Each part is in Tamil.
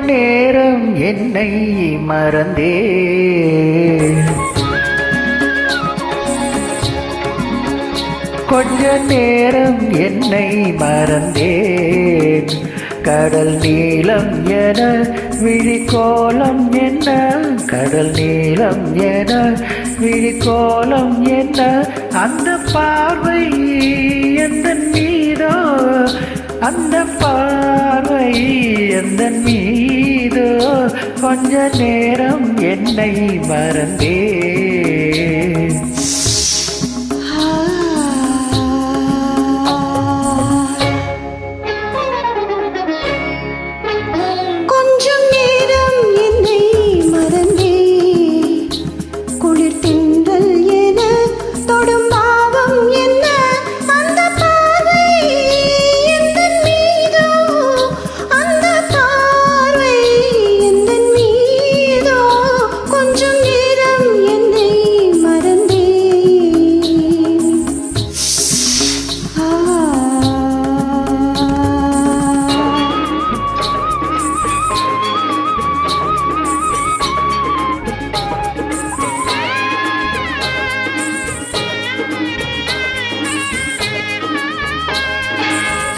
நேரம் என்னை மறந்தே கொஞ்ச நேரம் என்னை மறந்தேன் கடல் நீளம் என விழிக்கோலம் என்ன கடல் நீளம் என விழிக்கோலம் என்ன அந்த பார்வை எந்த மீதோ அந்த பார்வை எந்த மீதோ கொஞ்ச நேரம் என்னை மறந்தேன்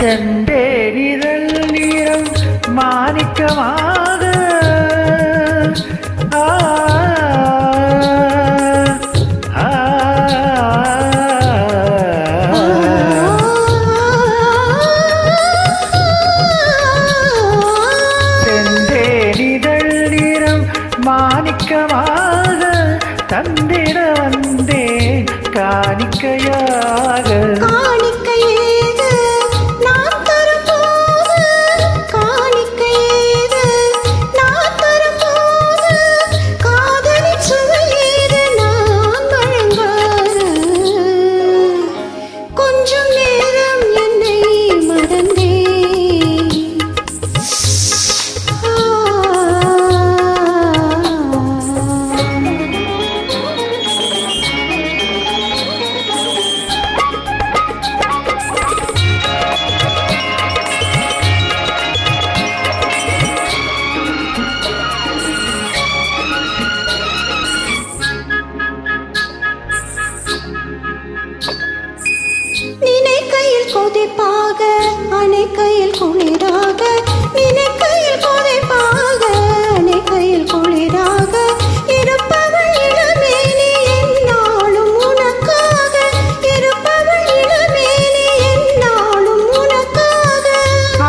செந்தேரிதழ் நீரம் மாணிக்கமாக செந்தேரிதழ் நீரம் மாணிக்கமாக தந்திட வந்தேன் காணிக்கையாக கொதிப்பாக அணைக்கையில் குளிராக நினைக்கையில் கொதிப்பாக அணைக்கையில் குளிராக இருப்பவள் இளமேனி என்னாலும் உனக்காக இருப்பவள் இளமேனி என்னாலும் உனக்காக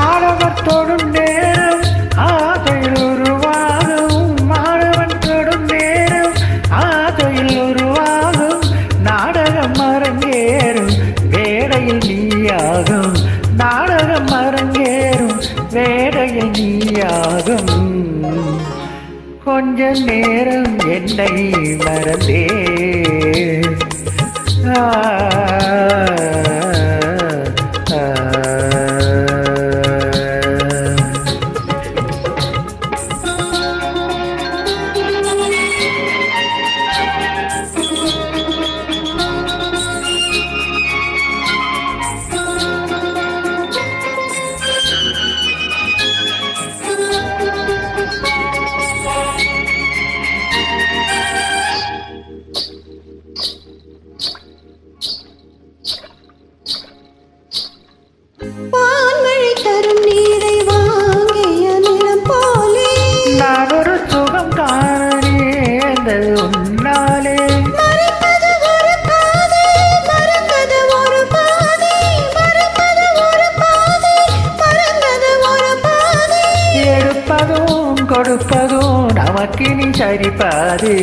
ஆடவர் தொடும் நேரம் ஆதையில் உருவாகும் மாணவன் தொடும் நேரம் ஆதையில் உருவாகும் நாடகம் அரங்கேறும் வேடையில் நீயாகும் நாடகம் அரங்கேறும் வேடையில் நீயாகும் கொஞ்ச நேரம் என்னை மறந்தே வான்மழை தரும் நீரை வாங்கிய நிலம் போலே நான் ஒரு சுகம் காணேந்தது உன்னாலே மறைப்பது ஒரு பாதை மறந்தது ஒரு பாதை மறைப்பது ஒரு பாதை மறந்தது ஒரு பாதை எடுப்பதும் கொடுப்பதும் நமக்கினி சரிபாதி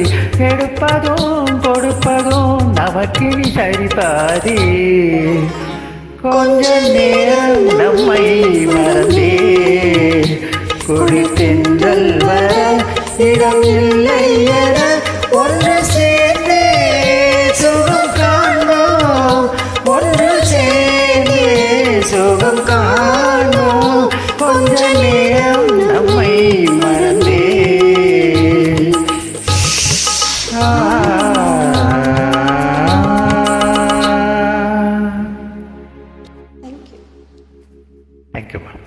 எடுப்பதும் கொடுப்பதும் நமக்கினி சரிபாதி கொஞ்ச நேரம் நம்மை மறந்தே குடித்தென்றல் வர இடம் இல்லை என ஒன்று சேர்ந்தே சுகம் காண்போம் ஒன்று சேர்ந்தே சுகம் காண்போம் கொஞ்ச நேரம் நம்மை மறந்தே Thank you, ma'am.